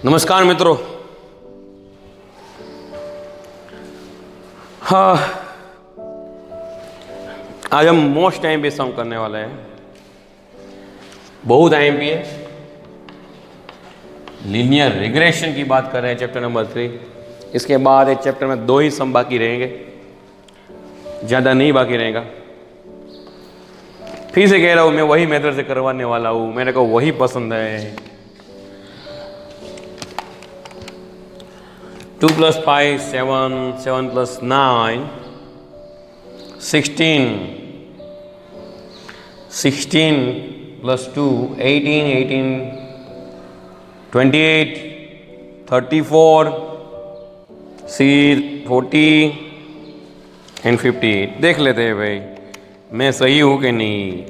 नमस्कार मित्रों। हाँ, आज हम मोस्ट आईएमपी सम करने वाले हैं। बहुत आईएमपी है। लीनियर रिग्रेशन की बात कर रहे हैं, चैप्टर नंबर 3। इसके बाद एक चैप्टर में 2 ही सम बाकी रहेंगे, ज़्यादा नहीं बाकी रहेगा। फिर से कह रहा हूँ, मैं वही मेथड से करवाने वाला हूँ, मेरे को वही पसंद है। 2 + 5 7, 7 + 9 16, 16 + 2 18, 18 28, 34, 40 एंड 58। देख लेते हैं भाई, मैं सही हूँ कि नहीं।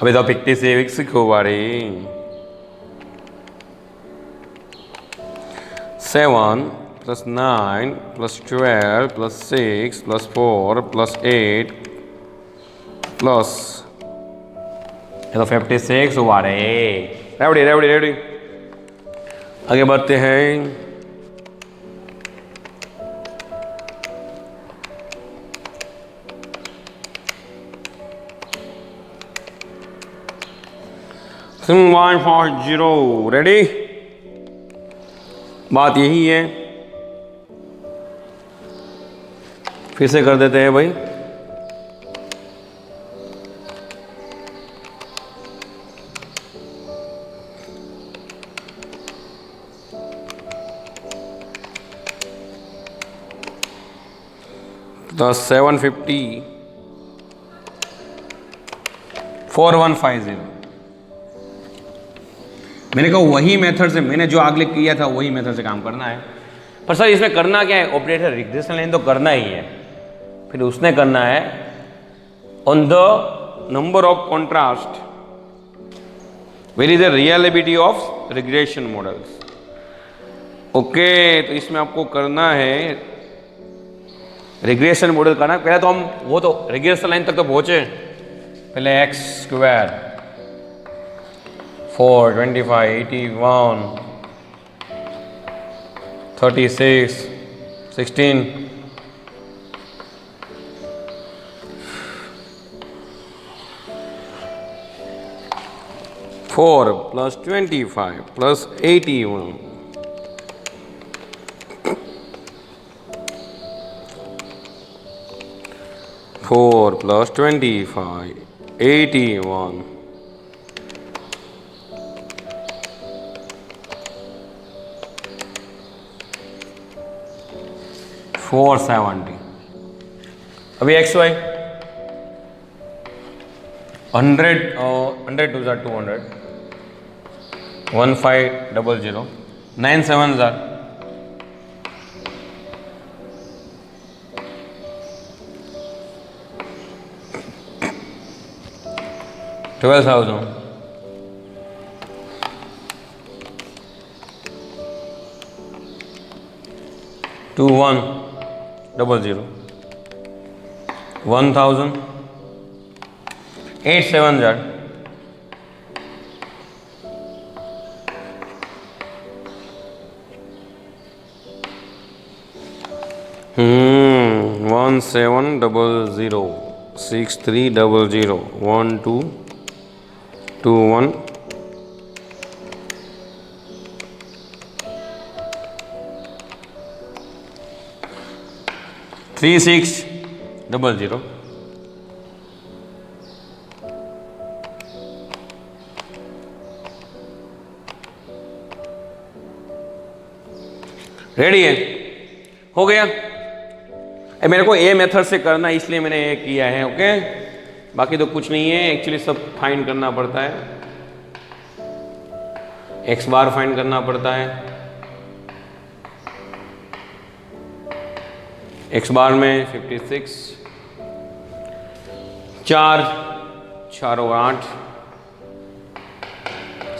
अभी तो 56 को बारी 7 + 9 + 12 + 6 + 4 + 8 प्लस, ये तो 56 हुआ रे। रेवड़ी आगे बढ़ते हैं। SIM 140 ready. बात यही है, फिर से कर देते हैं भाई। तो 750 4150। मैंने कहा वही मेथड से, मैंने जो आगे किया था वही मेथड से काम करना है। पर सर इसमें करना क्या है? ऑपरेटर रिग्रेशन लाइन तो करना ही है। फिर उसने करना है on the number of contrast vary the reliability of regression models. Okay, तो इसमें आपको करना है रिग्रेशन मॉडल करना। पहले तो हम वो तो रिग्रेशन लाइन तक तो पहुंचे। पहले x², 4, 25, 81, 36, 16, 4 + 25 + 81, 4 + 25, 81, 470। अभी XY 100 100 2 200, 1500, 9 7 12,000, 2100, 1000, 8 7 1700, 6300, 1221, 3600। रेडी है? हो गया। मेरे को ए मेथड से करना इसलिए मैंने ये किया है। ओके, बाकी तो कुछ नहीं है। एक्चुअली सब फाइंड करना पड़ता है। x बार फाइंड करना पड़ता है। x बार में 56, 4 4 और 8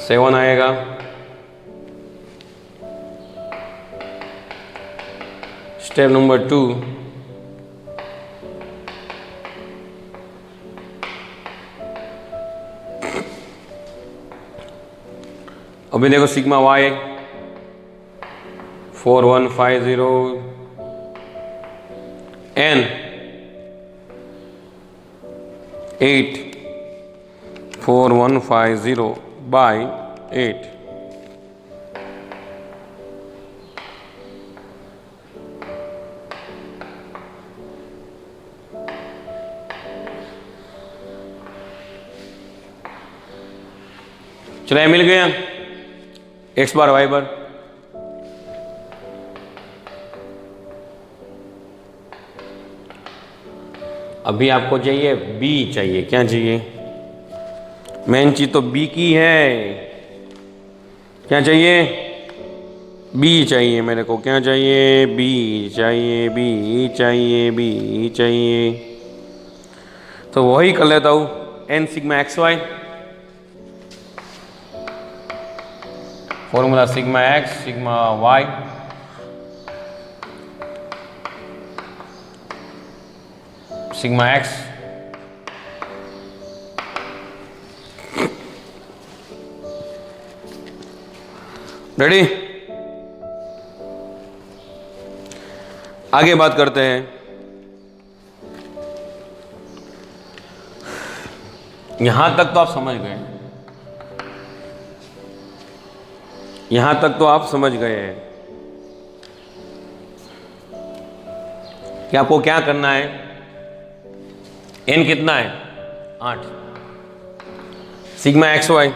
7 आएगा। स्टेप नंबर 2, अभी देखो सिग्मा वाई 4150 एन 84150 बाई 8। चलो मिल गया एक्स बार वाई बार। अभी आपको चाहिए बी चाहिए, क्या चाहिए? मेन चीज तो बी की है। क्या चाहिए? बी चाहिए मेरे को। क्या चाहिए? बी चाहिए, बी चाहिए, बी चाहिए। तो वही कर लेता हूं, n sigma x y, formula sigma x sigma y sigma x ready. आगे बात करते हैं। यहां तक तो आप समझ गए, यहां तक तो आप समझ गए हैं कि आपको क्या करना है। एन कितना है? 8। Sigma x y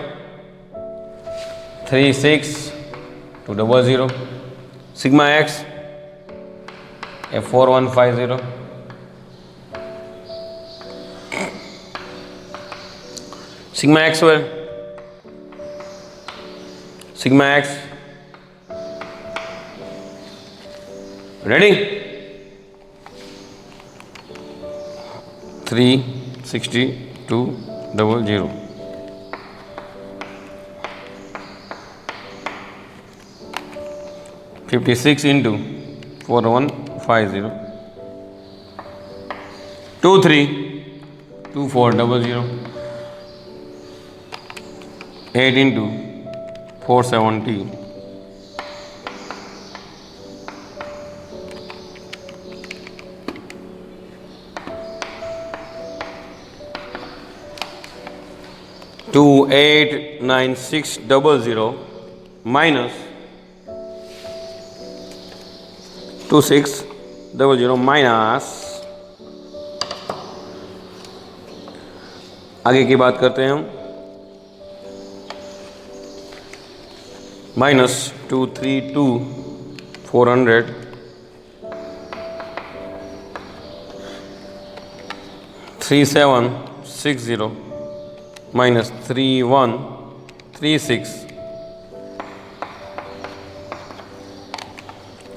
36200, sigma x 4150, sigma x y sigma x ready 36200 56 into 4150 232400 8 into 470 289600 minus 2600 minus, आगे की बात करते हैं हम, minus 232400 3760 minus 3136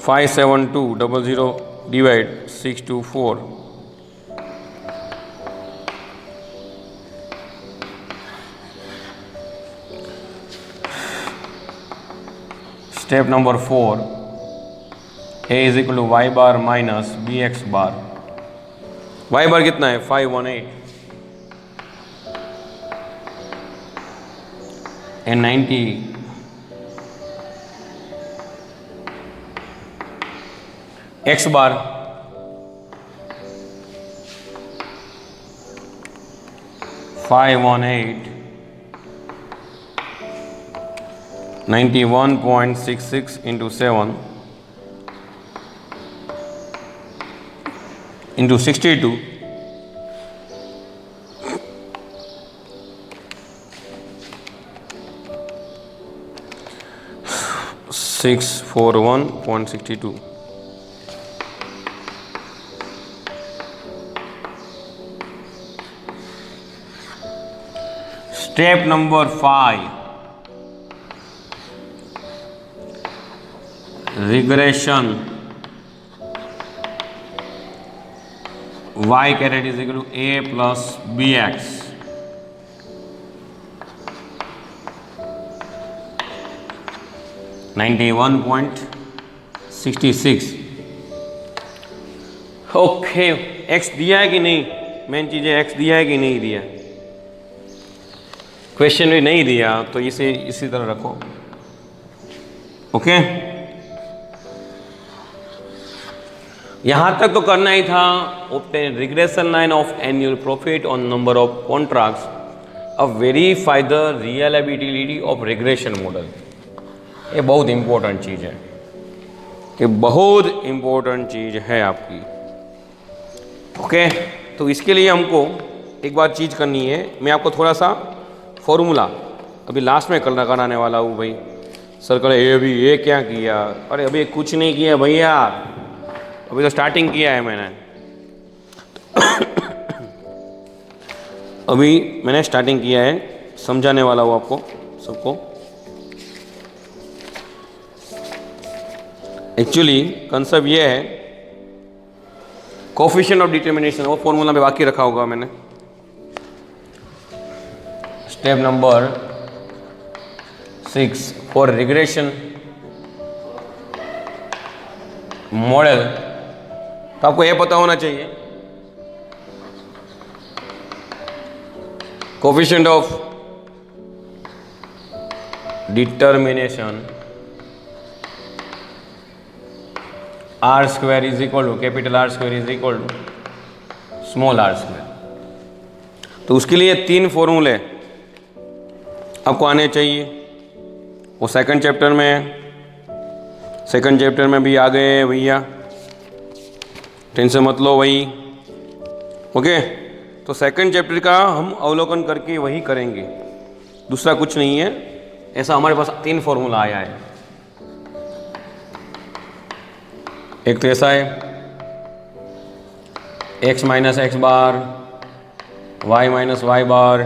57200 divide 624 step number 4, a is equal to y bar minus b x bar. Y bar कितना है? 518 and 90 x bar 518 91.66 into 7 into 62 641.62। Step number 5, regression y caret is equal to a plus b x. $91.66। Okay, x दिया है कि नहीं? Main चीज़ है x दिया है कि नहीं दिया। क्वेश्चन भी नहीं दिया तो इसे इसी तरह रखो। ओके, यहां तक तो करना ही था। Obtain regression line of annual profit on number of contracts, अब verify the reliability of regression model. ये बहुत इंपॉर्टेंट चीज़ है, ये बहुत इंपॉर्टेंट चीज़ है आपकी। ओके, तो इसके लिए हमको एक बार चीज़ करनी है। मैं आपको थोड़ा सा फॉर्मूला अभी लास्ट में कराने वाला हूँ भाई। सर कहे ये अभी ये क्या किया? अरे अभी कुछ नहीं किया भैया, अभी तो स्टार्टिंग किया है मैंने। अभी मैंने स्टार्टिंग किया है, समझाने वाला हूँ आपको सबको। एक्चुअली कंसेप्ट ये है, कोफिशिएंट ऑफ डिटर्मिनेशन, वो फॉर्मूला में बाकी रखा होगा मैंने। Step number 6 for regression model, तो आपको यह पता होना चाहिए coefficient of determination r square is equal to capital R square is equal to small r square. तो उसके लिए 3 फॉर्मूले आपको आने चाहिए, वो सेकंड चैप्टर में है। सेकंड चैप्टर में भी आ गए भैया, टेंशन मत लो वही। ओके, तो सेकंड चैप्टर का हम अवलोकन करके वही करेंगे, दूसरा कुछ नहीं है। ऐसा हमारे पास 3 फॉर्मूला आया है। एक तो ऐसा है x minus x bar y minus y bar,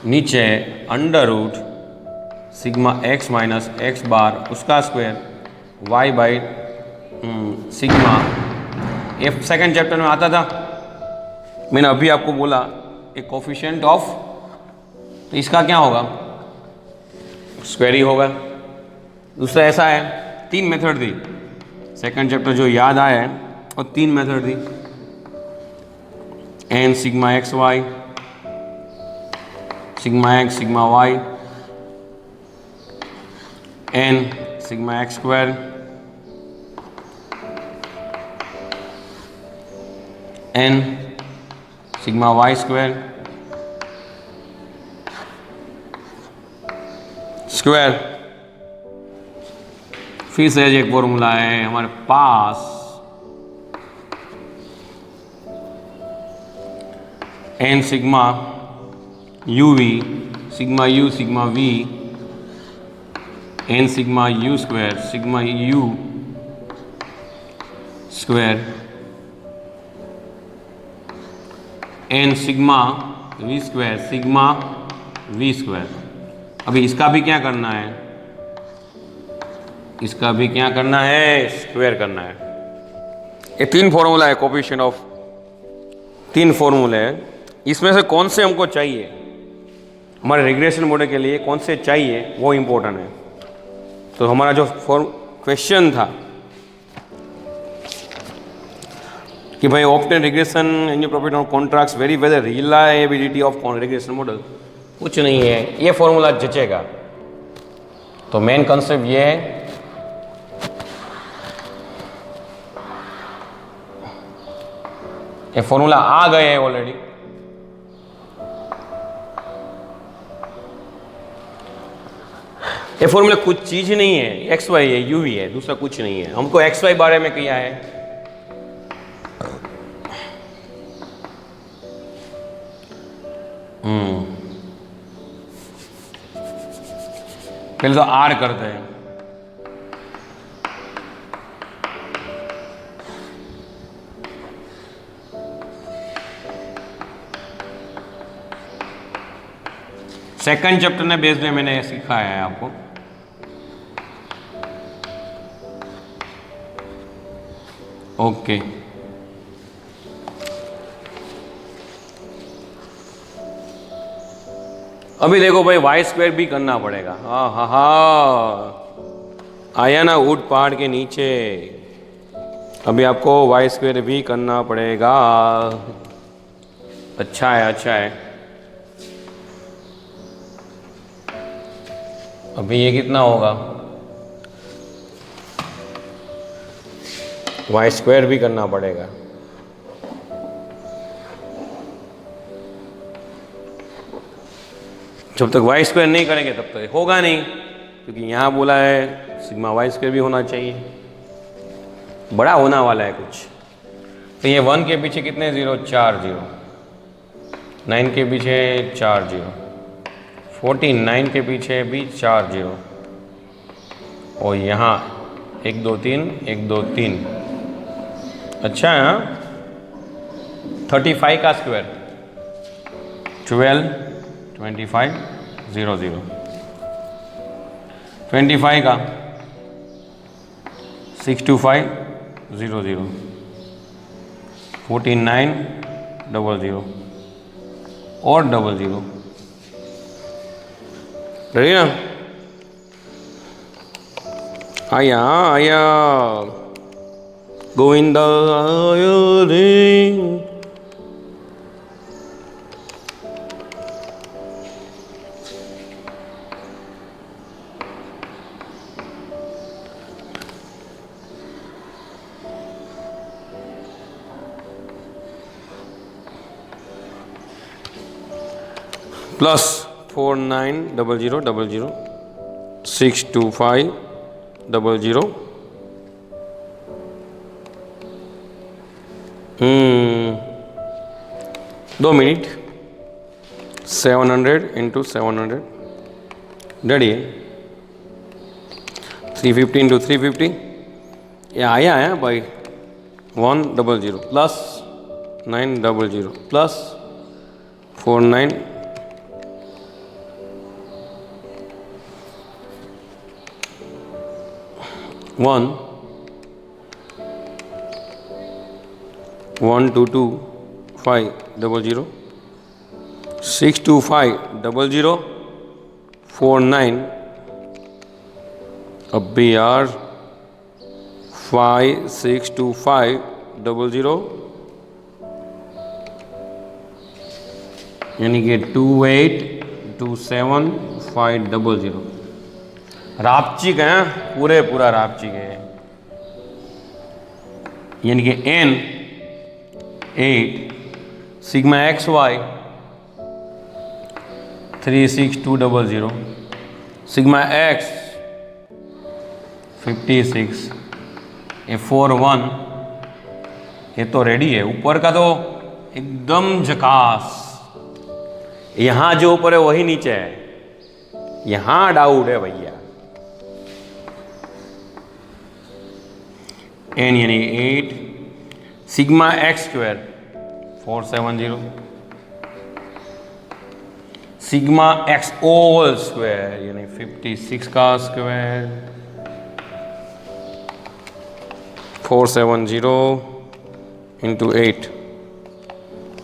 नीचे under root sigma x minus x bar उसका स्क्वायर y बाई सिग्मा। ये सेकंड चैप्टर में आता था। मैंने अभी आपको बोला एक कोफिशिएंट ऑफ, तो इसका क्या होगा? स्क्वायर ही होगा। दूसरा ऐसा है, 3 मेथड दी सेकंड चैप्टर जो याद आया है, और 3 मेथड दी, n sigma x y, sigma x sigma y, n sigma x square, n sigma y square square. फिर से एक फॉर्मूला है हमारे पास, n sigma u v sigma u sigma v, n sigma u square sigma u square, n sigma v square sigma v square. अभी इसका भी क्या करना है? इसका भी क्या करना है? स्क्वायर करना है। ये 3 फॉर्मूला है कोफिशिएंट ऑफ, 3 फॉर्मूले हैं। इसमें से कौन से हमको चाहिए हमारे रिग्रेशन मॉडल के लिए, कौन से चाहिए वो इम्पोर्टेंट है। तो हमारा जो क्वेश्चन था कि भाई obtain regression annual profit on contracts very whether reliability of regression model, कुछ नहीं है, ये फॉर्मूला जचेगा। तो मेन कॉन्सेप्ट ये है, ये फॉर्मूला आ गए हैं ऑलरेडी। ये फॉर्मूला कुछ चीज नहीं है, एक्स वाई है, यू वी है, दूसरा कुछ नहीं है। हमको एक्स वाई बारे में किया है, पहले तो आर करते हैं। सेकंड चैप्टर ने बेस में मैंने सिखाया है आपको। ओके, अभी देखो भाई वाई स्क्वायर भी करना पड़ेगा। हाँ हाँ हाँ, आया ना ऊट पहाड़ के नीचे। अभी आपको वाई स्क्वायर भी करना पड़ेगा। अच्छा है, अच्छा है। अभी ये कितना होगा? वाई स्क्वायर भी करना पड़ेगा। जब तक वाई स्क्वायर नहीं करेंगे तब तक होगा नहीं, क्योंकि यहाँ बोला है सिग्मा वाई स्क्वायर भी होना चाहिए, बड़ा होना वाला है कुछ। तो ये 1 के पीछे कितने जीरो, 4 जीरो, 9 के पीछे 4 जीरो, 49 के पीछे भी 4 जीरो, और यहाँ 1 2 3 1 2 3। अच्छा है हाँ। 35 का स्क्वायर 12 25 0 0, 25 का 625 0 0, 49 00 और 00। रेडी ना? आया आया गोविंदा आया रे। प्लस 490000 625 00 2 मिनट 700 इंटू 700 रेडी है। 350 इंटू 350 ये आया है भाई 100 प्लस 900 प्लस 49 1 1 2 2 5 00 6 2 5 00 4 9 अब भी यार 5 6 2 5 00 यानी कि 2 8 2 7 5 00। रापचिक है पूरा रापचिक है, यानी कि n 8 sigma x y 36200 sigma x 56 ये 41। ये तो रेडी है, ऊपर का तो एकदम झकास। यहां जो ऊपर है वही नीचे है, यहां डाउट है भैया। n यानी 8 sigma x square 470 sigma x whole square यानी 56 का स्क्वायर 470 इंटू 8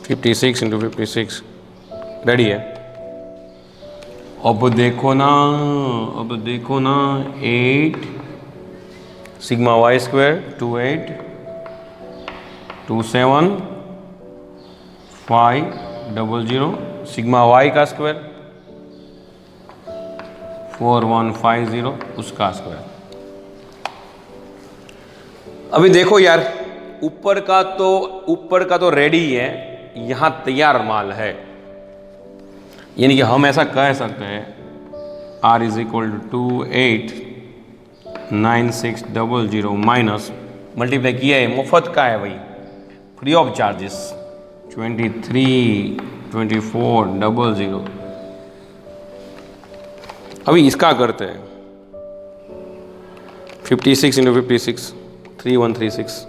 56 इंटू 56 रेडी है। अब देखो ना 8 sigma y square 28 27 500 sigma y का स्क्वायर 4150 उसका स्क्वायर। अभी देखो यार ऊपर का तो रेडी है, यहां तैयार माल है, यानी कि हम ऐसा कह सकते हैं r is equal to 289,600 minus multiply किया है, मुफ्त का है भाई, फ्री ऑफ चार्जेस 23,24,00। अभी इसका करते हैं 56 इंटू 56 3136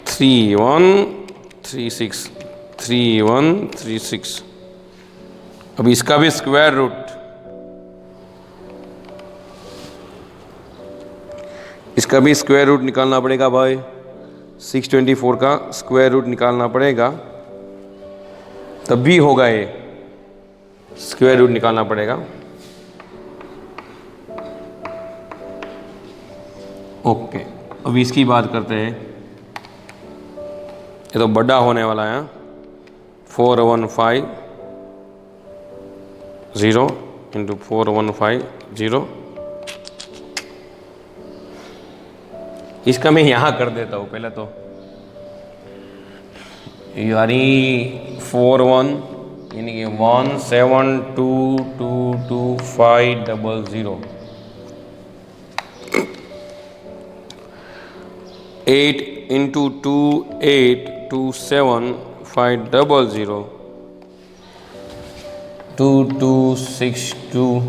3136 3136। अब इसका भी स्क्वायर रूट, इसका भी स्क्वायर रूट निकालना पड़ेगा भाई। 624 का स्क्वायर रूट निकालना पड़ेगा, तब भी होगा, ये स्क्वायर रूट निकालना पड़ेगा। ओके अब इसकी बात करते हैं, ये तो बड़ा होने वाला है 4150 इंटू 4150 इसका मैं यहाँ कर देता हूँ पहले तो, यानी 41 यानी कि 172222500 8 into 2 8 27500 2262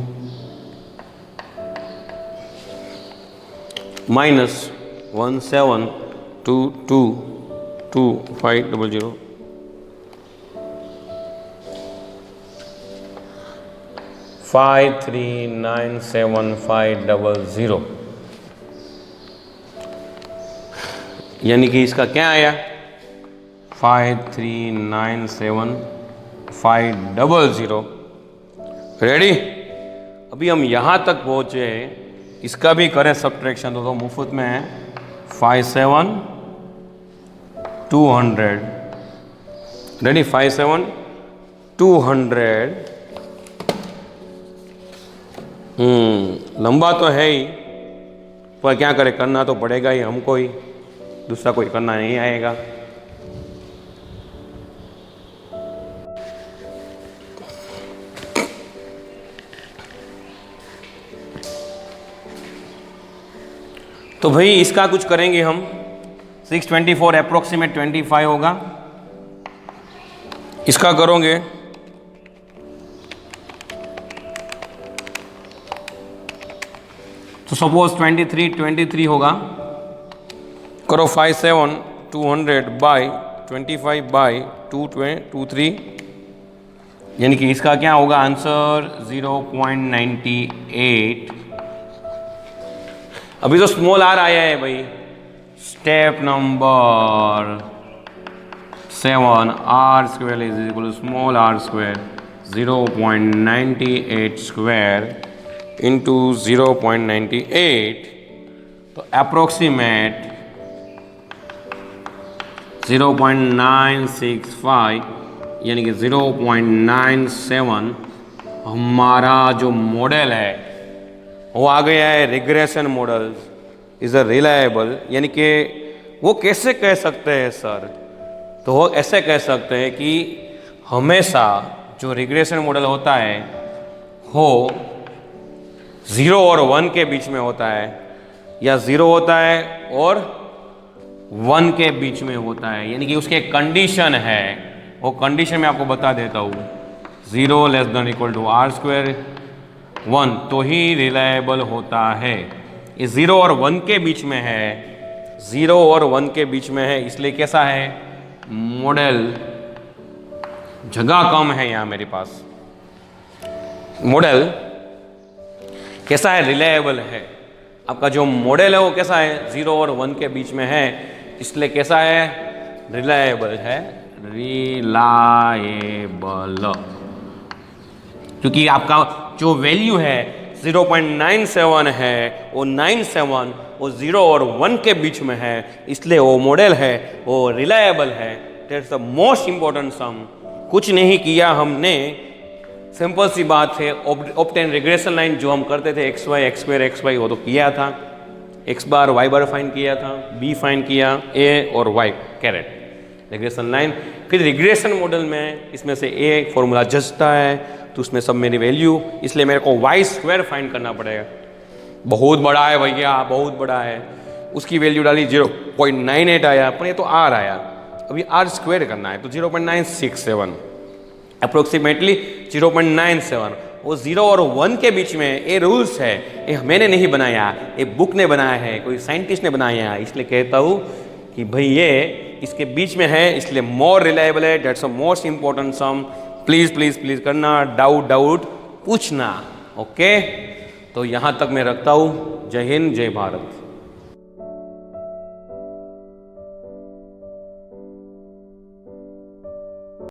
minus 172222500 539750, यानी कि इसका क्या आया 539750। रेडी। अभी हम यहाँ तक पहुँचे, इसका भी करें सब्ट्रैक्शन तो मुफ्त में है 57,200। रेडी। 57,200 लंबा तो है ही, पर क्या करें, करना तो पड़ेगा ही हमको ही, दूसरा कोई करना नहीं आएगा। तो भाई इसका कुछ करेंगे हम। 624 अप्रोक्सीमेट 25 होगा, इसका करोगे तो सपोज 23 होगा। करो 57,200 बाई 25 बाई 223, यानी कि इसका क्या होगा आंसर 0.98। अभी तो स्मॉल आर आया है भाई। Step number 7 r square is equal to small r square 0.98 square into 0.98, तो अप्रोक्सीमेट 0.965 यानी कि 0.97 हमारा जो मॉडल है वो आ गया है। Regression model is a reliable, यानी कि वो कैसे कह सकते हैं सर, तो वो ऐसे कह सकते हैं कि हमेशा जो रिग्रेशन मॉडल होता है वो 0 और 1 के बीच में होता है, या 0 होता है और 1 के बीच में होता है, यानी कि उसके कंडीशन है। वो कंडीशन मैं आपको बता देता हूँ, 0 less than equal to r square 1 तो ही रिलायबल होता है। ये 0 और 1 के बीच में है, 0 और 1 के बीच में है, इसलिए कैसा है मॉडल, जगह कम है यहाँ मेरे पास, मॉडल कैसा है रिलायबल है। आपका जो मॉडल है वो कैसा है 0 और 1 के बीच में है, इसलिए कैसा है रिलायबल है, रिलायबल, क्योंकि आपका जो वैल्यू है 0.97 है, वो 97 वो 0 और 1 के बीच में है, इसलिए वो मॉडल है वो रिलायबल है। दैट्स द मोस्ट इंपॉर्टेंट सम। कुछ नहीं किया हमने, सिंपल सी बात है। ऑब्टेन रिग्रेशन लाइन जो हम करते थे x y x square x y, वो तो किया था, x bar y bar find किया था, बी फाइंड किया, ए और वाई कैरेट रिग्रेशन लाइन। फिर रिग्रेशन मॉडल में इसमें से ए फॉर्मूला जचता है तो उसमें सब मेरी वैल्यू, इसलिए मेरे को वाई स्क्वायर फाइंड करना पड़ेगा। बहुत बड़ा है भैया, बहुत बड़ा है, उसकी वैल्यू डाली 0.98 आया, पर ये तो आर आया, अभी आर स्क्वायर करना है तो 0.967 अप्रोक्सीमेटली 0.97। वो 0 और 1 के बीच में ये रूल्स है, ये मैंने नहीं बनाया, ये बुक ने बनाया है, कोई साइंटिस्ट ने बनाया है, इसलिए कहता हूँ कि भाई ये इसके बीच में है, इसलिए मोर रिलायबल है। That's a most important sum. Please please please करना, डाउट पूछना, ओके। तो यहाँ तक मैं रखता हूँ। जय हिंद, जय भारत।